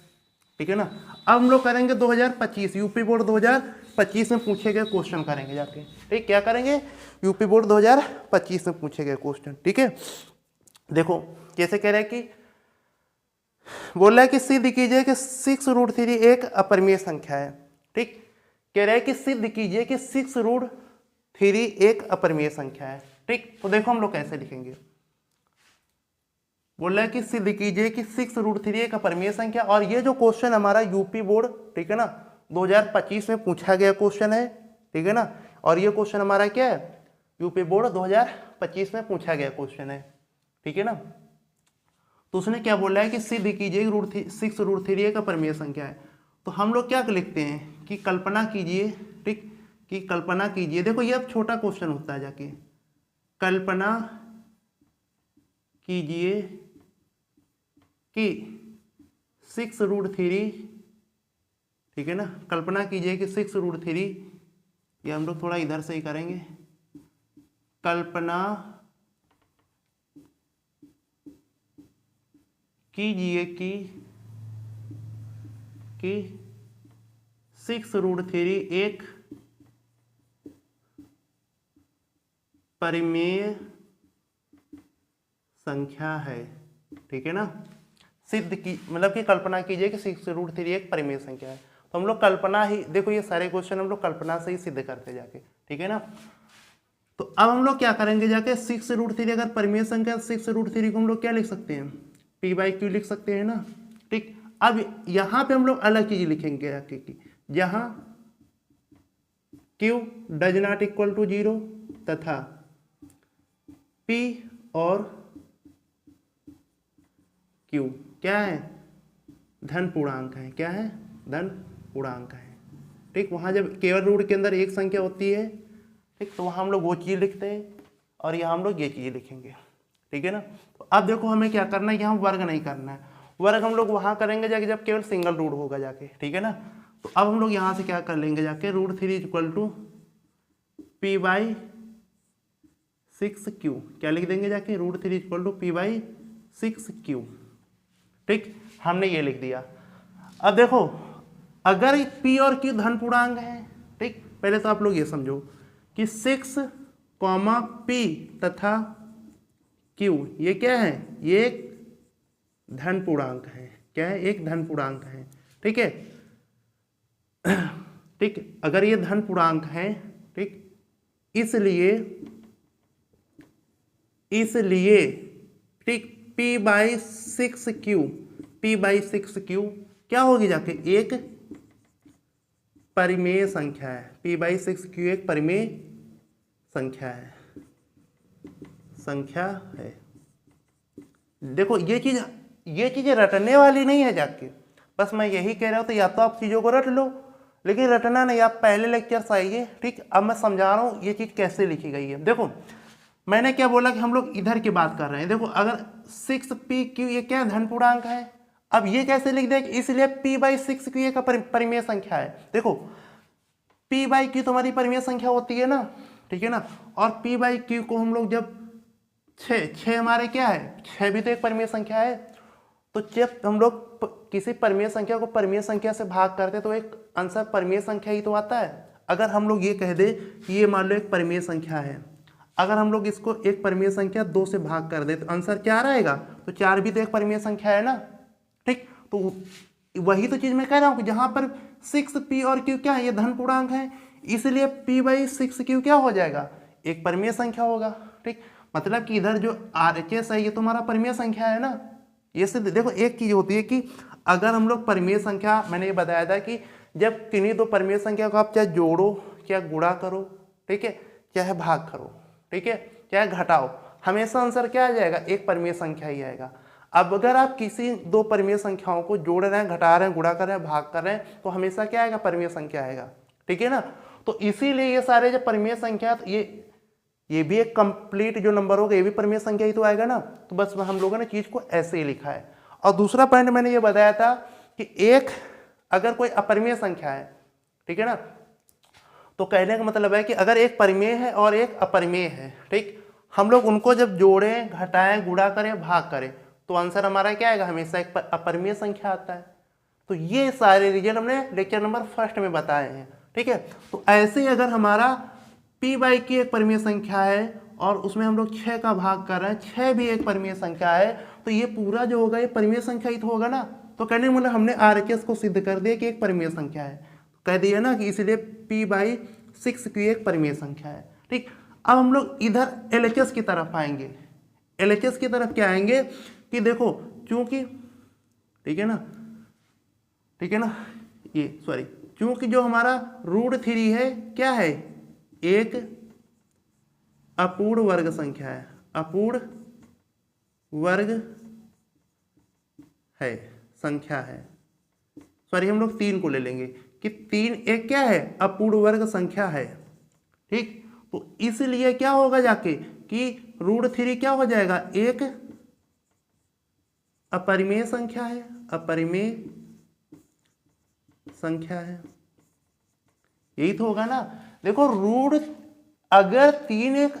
ठीक है ना। अब हम लोग करेंगे 2025 यूपी बोर्ड 2025 में पूछे गए क्वेश्चन करेंगे जाके, ठीक। क्या करेंगे, यूपी बोर्ड 2025 में पूछे गए क्वेश्चन, ठीक है। देखो कैसे कह रहे हैं कि बोल रहा है कि सिद्ध कीजिए कि 6√3 एक अपरिमेय संख्या है, ठीक। कह रहे हैं कि सिद्ध कीजिए कि 6√3 एक अपरिमेय संख्या है, ठीक। तो देखो हम लोग कैसे लिखेंगे, बोल रहा है कि सिद्ध कीजिए कि 6√3 एक अपरिमेय संख्या। और ये जो क्वेश्चन हमारा यूपी बोर्ड, ठीक है ना, 2025 में पूछा गया क्वेश्चन है, ठीक है ना। और ये क्वेश्चन हमारा क्या है, यूपी बोर्ड 2025 में पूछा गया क्वेश्चन है, ठीक है ना। तो उसने क्या बोला है कि सिद्ध कीजिए 6√3 एक अपरिमेय संख्या है। तो हम लोग क्या लिखते हैं कि कल्पना कीजिए, ठीक, कि कल्पना कीजिए। देखो ये अब छोटा क्वेश्चन होता है जाके, कल्पना कीजिए कि 6√3, ठीक है ना, कल्पना कीजिए कि 6√3, ये हम लोग थोड़ा इधर से ही करेंगे, कल्पना कीजिए कि 6√3 एक परिमेय संख्या है। ठीक है ना, सिद्ध की मतलब कि कल्पना कीजिए कि 6√3 एक परिमेय संख्या है। तो हम लोग कल्पना ही, देखो ये सारे क्वेश्चन हम लोग कल्पना से ही सिद्ध करते जाके। ठीक है ना, तो अब हम लोग क्या करेंगे जाके, 6√3 अगर परिमेय संख्या, 6√3 को हम लोग क्या लिख सकते हैं, p/q लिख सकते हैं ना। ठीक, अब यहां पे हम लोग अलग चीज लिखेंगे जाके कि जहां q does not equal to 0 तथा p और q क्या है, धन पूर्णांक है। क्या है, धन पूर्णांक है। ठीक, वहां जब केवल रूट के अंदर एक संख्या होती है, ठीक, तो वहां हम लोग वो चीज लिखते हैं और यहाँ हम लोग ये चीज लिखेंगे। ठीक है ना, तो अब देखो हमें क्या करना है, यहाँ वर्ग नहीं करना है। वर्ग हम लोग वहां करेंगे जाके जब केवल सिंगल रूट होगा जाके। ठीक है ना, तो अब हम लोग यहाँ से क्या कर लेंगे जाके, √3 इक्वल टू p/6q क्या लिख देंगे जाके, √3 इक्वल टू p/6q। ठीक, हमने ये लिख दिया। अब देखो अगर p और q धन पूर्णांक है, ठीक, पहले तो आप लोग ये समझो कि 6, p तथा q ये क्या है, ये एक धन पूर्णांक है। क्या है, एक धन पूर्णांक है। ठीक है, ठीक, अगर ये धन पूर्णांक है, ठीक, इसलिए ठीक p/6q क्या होगी जाके, एक परिमेय संख्या है। p/6q एक परिमेय संख्या है। देखो ये चीज रटने वाली नहीं है जाके, बस मैं यही कह रहा हूं। तो या तो आप चीजों को रट लो, लेकिन रटना नहीं, आप पहले लेक्चर आइए। ठीक, अब मैं समझा रहा हूं ये चीज कैसे लिखी गई है। देखो मैंने क्या बोला कि हम लोग इधर की बात कर रहे हैं। देखो अगर 6pq ये क्या धन पूर्णांक है, अब ये कैसे लिख दें, इसलिए p/6q एक परिमेय संख्या है। देखो p/q तुम्हारी परिमेय संख्या होती है ना। ठीक है ना, और p/q को हम लोग जब 6 हमारे क्या है, 6 भी तो एक परिमेय संख्या है। तो जब हम लोग किसी परिमेय संख्या को परिमेय संख्या से भाग करते तो एक आंसर परिमेय संख्या ही तो आता है। अगर हम लोग ये कह दे कि ये मान लो एक परिमेय संख्या है, अगर हम लोग इसको एक परिमेय संख्या 2 से भाग कर दे तो आंसर क्या रहेगा, तो 4 भी तो एक परिमेय संख्या है ना। ठीक, तो वही तो चीज मैं कह रहा हूं कि जहां पर 6p और q क्या है, ये धन पूर्णांक है, इसलिए p/6q क्या हो जाएगा, एक परिमेय संख्या होगा। ठीक, मतलब कि इधर जो RHS है ये तुम्हारा परिमेय संख्या है ना। ये सिर्फ देखो एक चीज होती है कि अगर हम लोग परिमेय संख्या, मैंने ये बताया था कि जब किन्हीं दो परिमेय संख्या को आप चाहे जोड़ो, चाहे गुणा करो, ठीक है, चाहे भाग करो, ठीक है, चाहे घटाओ, हमेशा आंसर क्या आ जाएगा, एक परिमेय संख्या ही आएगा। अब अगर आप किसी दो परिमेय संख्याओं को जोड़ रहे हैं, घटा रहे हैं, गुणा कर रहे हैं, भाग कर रहे हैं, तो हमेशा क्या आएगा, परिमेय संख्या आएगा। ठीक है ना, तो इसीलिए ये सारे जो परिमेय संख्या, ये भी एक कंप्लीट जो नंबर होगा ये भी परिमेय संख्या ही तो आएगा ना। तो बस हम लोगों ने चीज को ऐसे ही लिखा है। और दूसरा पॉइंट मैंने ये बताया था कि एक अगर कोई अपरिमेय संख्या है, ठीक है ना, तो कहने का मतलब है कि अगर एक परिमेय है और एक अपरिमेय है, ठीक, हम लोग उनको जब जोड़ें, घटाएं, गुणा करें, भाग करें, तो आंसर हमारा क्या आएगा, हमेशा एक अपरिमेय संख्या आता है। तो ये सारे रीजन हमने लेक्चर नंबर 1 में बताए हैं। ठीक है, तो ऐसे ही अगर हमारा p/q एक परिमेय संख्या है और उसमें हम लोग 6 का भाग कर रहे हैं, 6 भी एक परिमेय संख्या है, तो ये पूरा जो होगा ये परिमेय संख्या ही तो होगा ना। तो कहने मतलब हमने RHS को सिद्ध कर दिया कि एक परिमेय संख्या है, कह दिया ना कि इसलिए p/6q एक परिमेय संख्या है। ठीक, अब हम लोग इधर LHS की तरफ आएंगे। LHS की तरफ क्या आएंगे कि देखो चूंकि, ठीक है ना, ये सॉरी, चूंकि जो हमारा √3 है क्या है, एक अपूर्ण वर्ग संख्या है, अपूर्ण वर्ग है, संख्या है। सॉरी, हम लोग 3 को ले लेंगे कि 3 एक क्या है, अपूर्ण वर्ग संख्या है। ठीक, तो इसलिए क्या होगा जाके कि √3 क्या हो जाएगा, एक अपरिमेय संख्या है, अपरिमेय संख्या है, यही तो होगा ना। देखो अगर 3 एक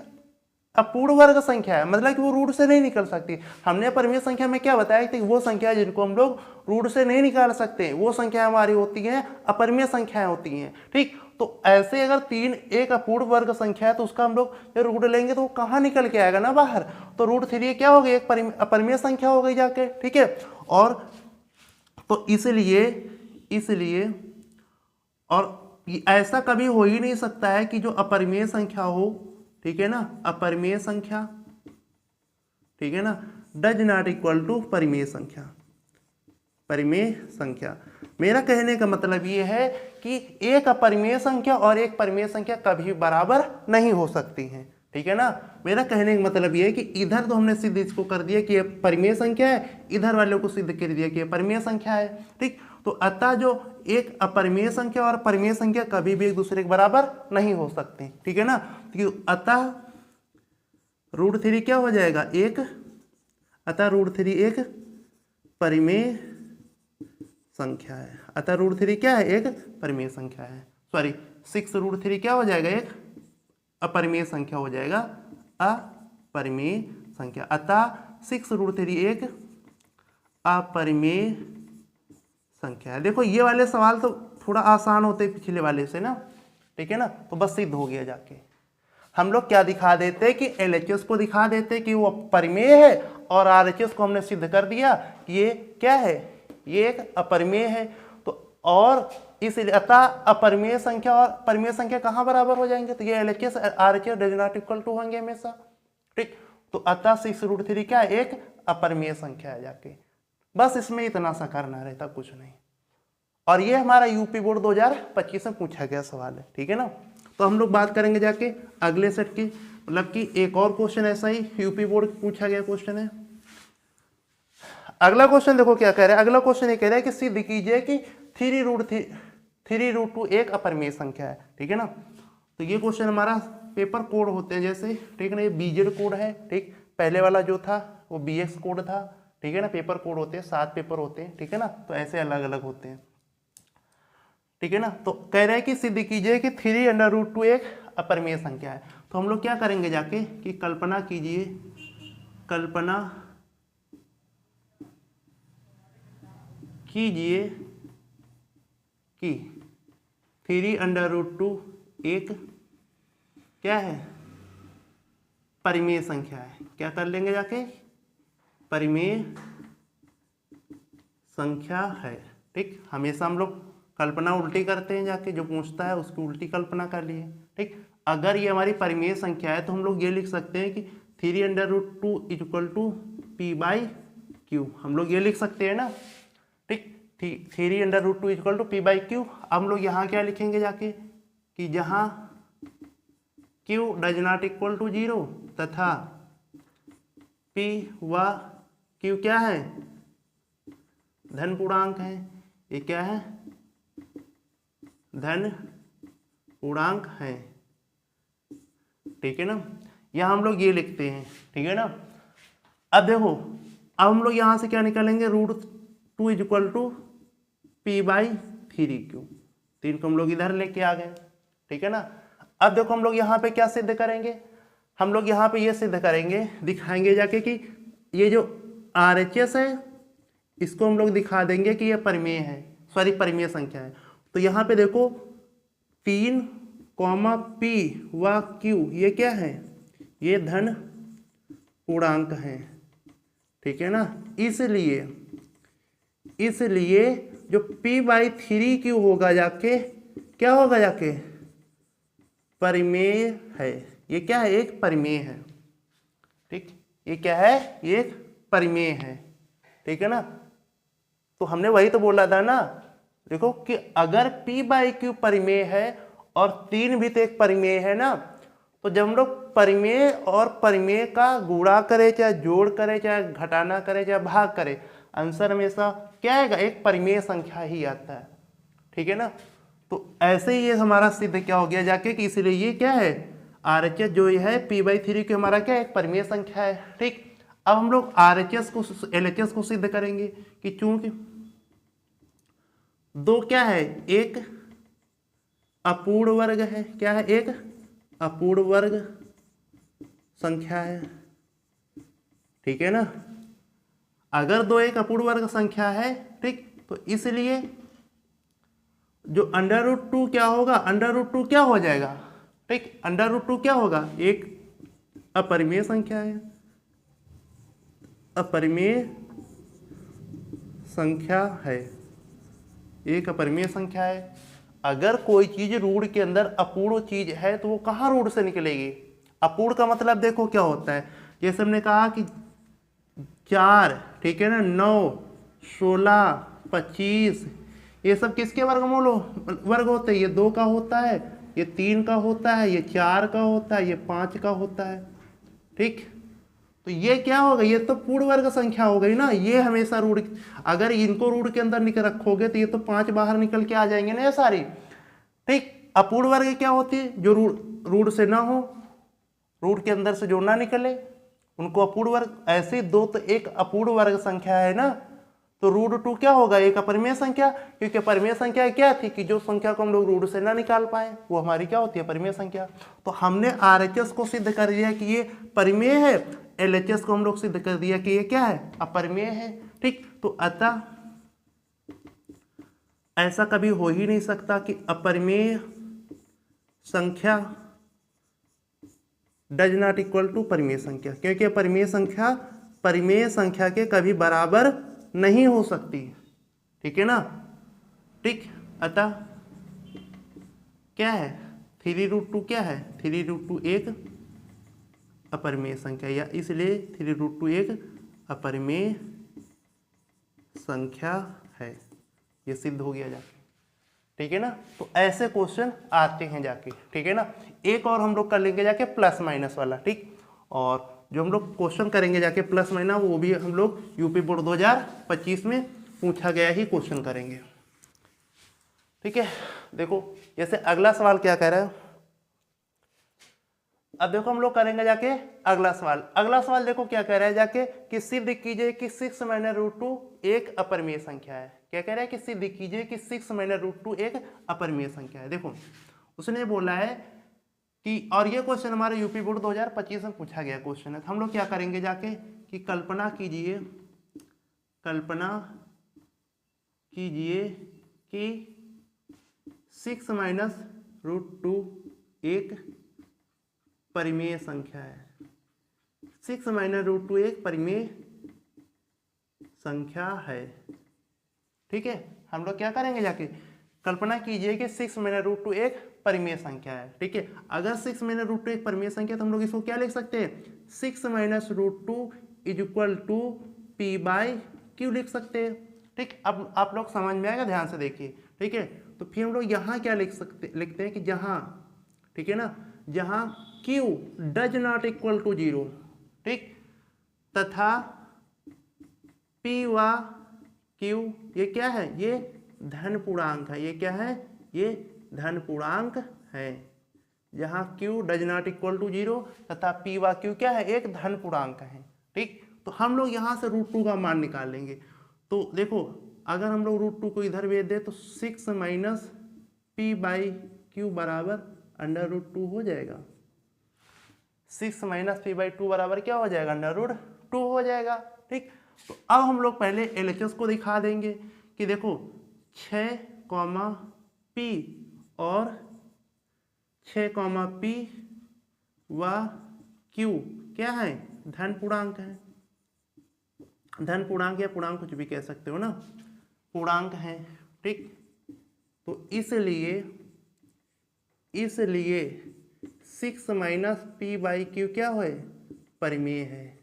अपूर्ण वर्ग संख्या है, मतलब कि वो रूट से नहीं निकल सकती। हमने परिमेय संख्या में क्या बताया कि वो संख्या जिनको हम लोग रूट से नहीं निकाल सकते वो संख्या हमारी होती हैं अपरिमेय संख्याएं होती हैं। ठीक, तो ऐसे अगर तीन एक अपूर्ण वर्ग संख्या है तो उसका हम लोग रूट लेंगे तो वो कहाँ निकल के आएगा ना बाहर, तो रूट 3 क्या हो गई, एक अपरिमेय संख्या हो गई जाके। ठीक है, और तो इसलिए और ऐसा कभी हो ही नहीं सकता है कि जो अपरिमेय संख्या हो, ठीक है ना, अपरिमेय संख्या, ठीक है ना, डज नॉट इक्वल टू परिमेय संख्या। परिमेय संख्या, मेरा कहने का मतलब ये है कि एक अपरिमेय संख्या और एक परिमेय संख्या कभी बराबर नहीं हो सकती हैं। ठीक है ना, मेरा कहने का मतलब ये है कि इधर तो हमने सिद्ध इसको कर दिया कि ये परिमेय संख्या है, इधर वाले को सिद्ध कर दिया कि ये परिमेय संख्या है। ठीक, तो अतः जो एक अपरिमेय संख्या और परिमेय संख्या कभी भी एक दूसरे के बराबर नहीं हो सकती। ठीक है ना, तो अतः रूट 3 क्या हो जाएगा, एक, अतः रूट 3 एक परिमेय संख्या है। अतः रूट 3 क्या है, एक परिमेय संख्या है। सॉरी 6 रूट 3 क्या हो जाएगा, एक अपरिमेय संख्या हो जाएगा, अपरिमेय संख्या। अतः 6 रूट 3 एक अपरिमेय संख्या है। देखो ये वाले सवाल तो थोड़ा आसान होते पिछले वाले से ना, ठीक है ना, तो बस सिद्ध हो गया जाके। हम लोग क्या दिखा देते कि LHS को दिखा देते कि वो परिमेय है और RHS को हमने सिद्ध कर दिया कि ये क्या है, ये एक अपरिमेय है। तो और इसलिए अतः अपरिमेय संख्या और परिमेय संख्या कहाँ बराबर हो जाएंगे, तो ये LHS RHS does not equal to होंगे हमेशा। ठीक, तो अतः 6 रूट 3 क्या है, एक अपरिमेय संख्या है जाके। बस इसमें इतना सा करना रहता, कुछ नहीं। और ये हमारा यूपी बोर्ड 2025 में पूछा गया सवाल है। ठीक है ना, तो हम लोग बात करेंगे जाके अगले सेट की, मतलब कि एक और क्वेश्चन ऐसा ही यूपी बोर्ड पूछा गया क्वेश्चन है। अगला क्वेश्चन देखो क्या कह रहा है, अगला क्वेश्चन ये कह रहा है कि सिद्ध कीजिए कि 3 रूट 2 एक अपरिमेय संख्या है। ठीक है ना, तो ये क्वेश्चन हमारा पेपर कोड होते हैं जैसे, ठीक है ना, ये बीजेड कोड है। ठीक, पहले वाला जो था वो BX कोड था। ठीक है ना, पेपर कोड होते हैं, 7 पेपर होते हैं। ठीक है ना, तो ऐसे अलग अलग होते हैं। ठीक है ना, तो कह रहे हैं कि सिद्ध कीजिए कि 3√2 एक अपरिमेय संख्या है। तो हम लोग क्या करेंगे जाके कि कल्पना कीजिए, कल्पना कीजिए कि 3√2 एक क्या है, परिमेय संख्या है। क्या कर लेंगे जाके, परिमेय संख्या है। ठीक, हमेशा हम लोग कल्पना उल्टी करते हैं जाके, जो पूछता है उसकी उल्टी कल्पना कर लिए। ठीक, अगर ये हमारी परिमेय संख्या है तो हम लोग ये लिख सकते हैं कि 3√2 इक्वल टू P/Q, हम लोग ये लिख सकते हैं ना। ठीक, 3√2 इक्वल टू P/Q। अब हम लोग यहाँ क्या लिखेंगे जाके कि जहाँ Q does not equal to 0 तथा P व Q क्या है, धन पूर्णांक है। ये क्या है, धन पूर्णांक है। ठीक है ना, यह हम लोग ये लिखते हैं। ठीक है ना, अब देखो, अब हम लोग यहां से क्या निकालेंगे, √2 इक्वल टू P/3Q। 3 को हम लोग इधर लेके आ गए। ठीक है ना, अब देखो हम लोग यहाँ पे क्या सिद्ध करेंगे, हम लोग यहाँ पे ये सिद्ध करेंगे, दिखाएंगे जाके कि ये जो RHS है इसको हम लोग दिखा देंगे कि ये परिमेय है, सॉरी परिमेय संख्या है। तो यहाँ पे देखो 3, P व Q ये क्या है, ये धन पूर्णांक है। ठीक है ना, इसलिए जो P/3Q होगा जाके क्या होगा जाके, परिमेय है। ये क्या है, एक परिमेय है। ठीक, ये क्या है, ये एक परिमेय है। ठीक है ना, तो हमने वही तो बोला था ना, देखो कि अगर P/Q परिमेय है और 3 भी तो एक परिमेय है ना, तो जब हम लोग परिमेय और परिमेय का गुणा करें, चाहे जोड़ करें, चाहे घटाना करें, चाहे भाग करें, आंसर हमेशा क्या आएगा, एक परिमेय संख्या ही आता है। ठीक है ना, तो ऐसे ही ये हमारा सिद्ध क्या हो गया जाके कि इसलिए ये क्या है, RHS जो ये है P/3 Q हमारा क्या है, एक परिमेय संख्या है। ठीक, अब हम लोग RHS को LHS को सिद्ध करेंगे कि चूंकि दो क्या है, एक अपूर्ण वर्ग है, क्या है, एक अपूर्ण वर्ग संख्या है, ठीक है ना। अगर दो एक अपूर्ण वर्ग संख्या है, ठीक, तो इसलिए जो अंडर रूट टू क्या होगा, अंडर रूट टू क्या हो जाएगा, ठीक, अंडर रूट टू क्या होगा, एक अपरिमेय संख्या है, अपरिमेय संख्या है, एक अपरिमेय संख्या है। अगर कोई चीज रूट के अंदर अपूर्ण चीज है तो वो कहाँ रूट से निकलेगी, अपूर्ण का मतलब देखो क्या होता है, जैसे हमने कहा कि 4, ठीक है ना, 9, 16, 25, ये सब किसके वर्ग होते हैं, ये 2 का होता है, ये 3 का होता है, ये 4 का होता है, ये 5 का होता है, ठीक। तो ये क्या होगा, ये तो पूर्ण वर्ग संख्या हो गई ना, ये हमेशा रूट, अगर इनको रूट के अंदर निकल रखोगे तो ये तो 5 बाहर निकल के आ जाएंगे ना ये सारी, ठीक। अपूर्ण वर्ग क्या होती है, जो रूट से ना हो, रूट के अंदर से जो ना निकले उनको अपूर्ण वर्ग। ऐसे दो तो एक अपूर्ण वर्ग संख्या है ना, तो रूट टू क्या होगा, एक अपरिमेय संख्या, क्योंकि अपरिमेय संख्या क्या थी कि जो संख्या को हम लोग रूट से ना निकाल पाए वो हमारी क्या होती है, परिमेय संख्या। तो हमने आरएचएस को सिद्ध कर दिया कि ये परिमेय है, एलएचएस को हम लोग सिद्ध कर दिया कि ये क्या है, अपरिमेय है, ठीक। तो अतः ऐसा कभी हो ही नहीं सकता कि अपरिमेय संख्या डज नॉट इक्वल टू परिमेय संख्या, क्योंकि परिमेय संख्या के कभी बराबर नहीं हो सकती, ठीक है ना, ठीक। अतः क्या है, 3√2 क्या है, 3√2 एक अपरिमेय संख्या, या इसलिए 3√2 एक अपरिमेय संख्या है, ये सिद्ध हो गया जाके, ठीक है ना। तो ऐसे क्वेश्चन आते हैं जाके, ठीक है ना। एक और हम लोग कर लेंगे जाके प्लस माइनस वाला, ठीक। और जो हम लोग क्वेश्चन करेंगे जाके प्लस माइनस, वो भी हम लोग यूपी बोर्ड 2025 में पूछा गया ही क्वेश्चन करेंगे, ठीक है। देखो जैसे अगला सवाल क्या कह रहा है, अब देखो हम लोग करेंगे जाके अगला सवाल देखो क्या कह रहा है जाके कि सिद्ध कीजिए कि 6 - √2 एक अपरिमेय संख्या है। क्या कह रहा है कि सिद्ध कीजिए कि 6 - √2 एक अपरिमेय संख्या है। देखो उसने बोला है कि, और ये क्वेश्चन हमारे यूपी बोर्ड 2025 में पूछा गया क्वेश्चन है। तो हम लोग क्या करेंगे जाके कि कल्पना कीजिए कि 6 - √2 एक परिमेय संख्या है। 6 - √2 एक परिमेय संख्या है, ठीक है। हम लोग क्या करेंगे जाके कल्पना कीजिए कि 6 - √2 एक परिमेय संख्या है, ठीक है। अगर 6 - √2 एक परिमेय संख्या तो हम लोग इसको क्या लिख सकते हैं, 6 - √2 = p/q लिख सकते हैं, ठीक। अब आप लोग समझ में आएगा, ध्यान से देखिए, ठीक है। तो फिर हम लोग यहाँ क्या लिखते हैं कि जहाँ, ठीक है ना, जहाँ q does not equal to 0, ठीक, तथा p व q ये क्या है, ये धन पूर्णांक है, ये क्या है, ये धन पूर्णांक है। जहाँ q does not equal to 0 तथा p व q क्या है, एक धन पूर्णांक है, ठीक। तो हम लोग यहाँ से √2 का मान निकाल लेंगे। तो देखो अगर हम लोग √2 को इधर भेज दें तो 6 - p/q बराबर √2 हो जाएगा। 6 - p/2 बराबर क्या हो जाएगा, √2 हो जाएगा, ठीक। तो अब हम लोग पहले LHS को दिखा देंगे कि देखो 6, p और 6, p व q क्या है, धन पूर्णांक है। धन पूर्णांक या पूर्णांक कुछ भी कह सकते हो ना, पूर्णांक है, ठीक। तो इसलिए 6 - p/q क्या है, परिमेय है।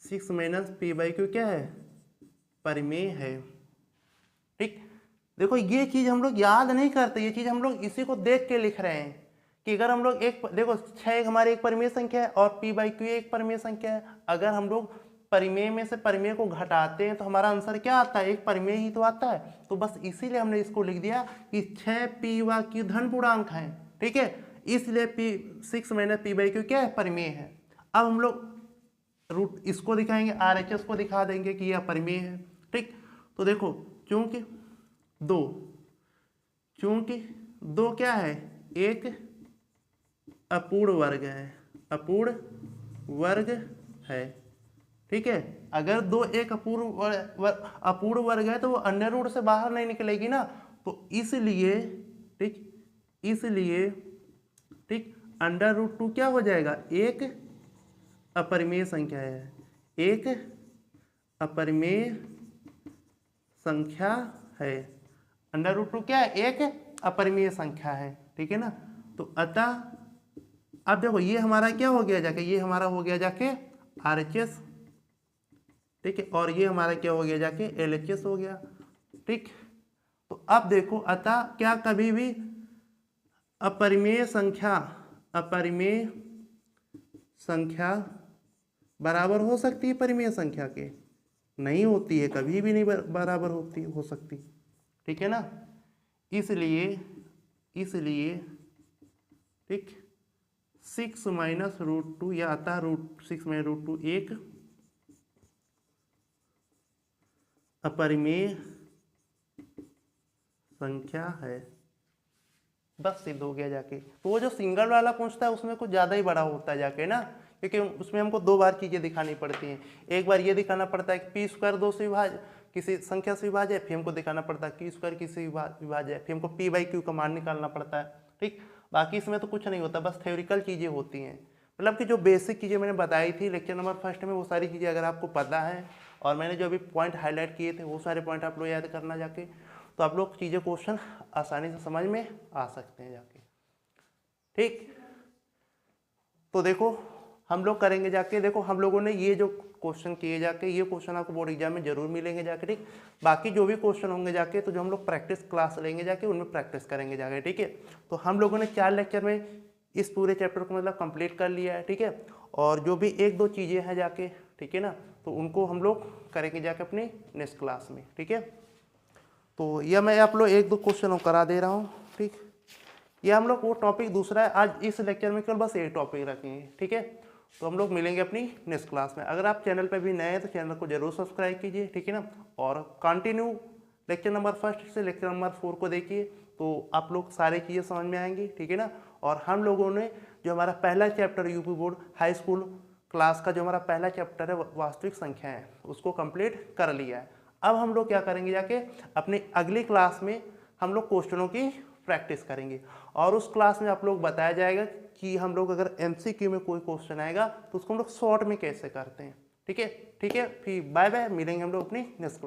6 - p/q क्या है, परिमेय है, ठीक। देखो ये चीज हम लोग याद नहीं करते, ये चीज हम लोग इसी को देख के लिख रहे हैं कि अगर हम लोग एक, देखो 6 हमारी एक परिमेय संख्या है और p/q एक परिमेय संख्या है। अगर हम लोग परिमेय में से परिमेय को घटाते हैं तो हमारा आंसर क्या आता है, एक परिमेय ही तो आता है। तो बस इसीलिए हमने इसको लिख दिया कि 6 p व q धन पूर्णांक है, ठीक है। इसलिए 6 - p/q क्या है, परिमेय है। अब हम लोग रूट इसको दिखाएंगे, RHS को दिखा देंगे कि यह परिमेय है, ठीक। तो देखो चूंकि दो क्या है, एक अपूर्ण वर्ग है, अपूर्ण वर्ग है। ठीक है, अगर दो एक अपूर्ण वर्ग है तो वो अंडर रूट से बाहर नहीं निकलेगी ना, तो इसलिए ठीक अंडर रूट 2 क्या हो जाएगा, एक अपरिमेय संख्या है, एक अपरिमेय संख्या है। अंडर रूट 2 क्या है, एक अपरिमेय संख्या है। ठीक है ना, तो अतः अब देखो ये हमारा क्या हो गया जाके, ये हमारा हो गया जाके RHS। ठीक है, और ये हमारा क्या हो गया जाके LHS हो गया। ठीक, तो अब देखो अतः क्या कभी भी अपरिमेय संख्या बराबर हो सकती है परिमेय संख्या के, नहीं होती है, कभी भी नहीं बराबर हो सकती। ठीक है ना, इसलिए ठीक 6 माइनस रूट 2 या आता √6 में √2 एक अपरिमेय संख्या है। बस सिद्ध हो गया जाके। तो वो जो सिंगल वाला पूछता है उसमें कुछ ज़्यादा ही बड़ा होता है जाके ना, क्योंकि उसमें हमको 2 बार चीज़ें दिखानी पड़ती हैं। एक बार ये दिखाना पड़ता है कि p² 2 से विभाज्य किसी संख्या से विभाज्य है, फिर हमको दिखाना पड़ता है q² किसी विभाज्य है, फिर हमको p/q का मान निकालना पड़ता है। ठीक, बाकी इसमें तो कुछ नहीं होता, बस थ्योरिकल चीज़ें होती हैं। मतलब कि जो बेसिक चीज़ें मैंने बताई थी लेक्चर नंबर 1 में, वो सारी चीज़ें अगर आपको पता है और मैंने जो अभी पॉइंट हाईलाइट किए थे वो सारे पॉइंट आप लोग याद करना जाके, तो आप लोग चीज़ें क्वेश्चन आसानी से समझ में आ सकते हैं जाके। ठीक, तो देखो हम लोग करेंगे जाके, देखो हम लोगों ने ये जो क्वेश्चन किए जाके, ये क्वेश्चन आपको बोर्ड एग्जाम में जरूर मिलेंगे जाके। ठीक, बाकी जो भी क्वेश्चन होंगे जाके, तो जो हम लोग प्रैक्टिस क्लास लेंगे जाके उनमें प्रैक्टिस करेंगे जाके। ठीक है, तो हम लोगों ने 4 लेक्चर में इस पूरे चैप्टर को मतलब कंप्लीट कर लिया है। ठीक है, और जो भी 1-2 चीज़ें हैं जाके, ठीक है ना, तो उनको हम लोग करेंगे जाके अपनी नेक्स्ट क्लास में। ठीक है, तो यह मैं आप लोग 1-2 क्वेश्चन करा दे रहा हूँ। ठीक, ये हम लोग वो टॉपिक दूसरा है, आज इस लेक्चर में केवल बस एक टॉपिक रखेंगे। ठीक है, तो हम लोग मिलेंगे अपनी नेक्स्ट क्लास में। अगर आप चैनल पर भी नए हैं तो चैनल को जरूर सब्सक्राइब कीजिए। ठीक है ना, और कंटिन्यू लेक्चर नंबर 1 से लेक्चर नंबर 4 को देखिए, तो आप लोग सारी चीज़ें समझ में आएंगी। ठीक है ना, और हम लोगों ने जो हमारा पहला chapter UP board high school class का जो हमारा पहला चैप्टर है वास्तविक संख्याएं, उसको कंप्लीट कर लिया है। अब हम लोग क्या करेंगे जाके, अपनी अगली क्लास में हम लोग क्वेश्चनों की प्रैक्टिस करेंगे, और उस क्लास में आप लोग बताया जाएगा कि हम लोग अगर MCQ में कोई क्वेश्चन आएगा तो उसको हम लोग शॉर्ट में कैसे करते हैं। ठीक है, फिर बाय बाय, मिलेंगे हम लोग अपनी नेक्स्ट क्लास।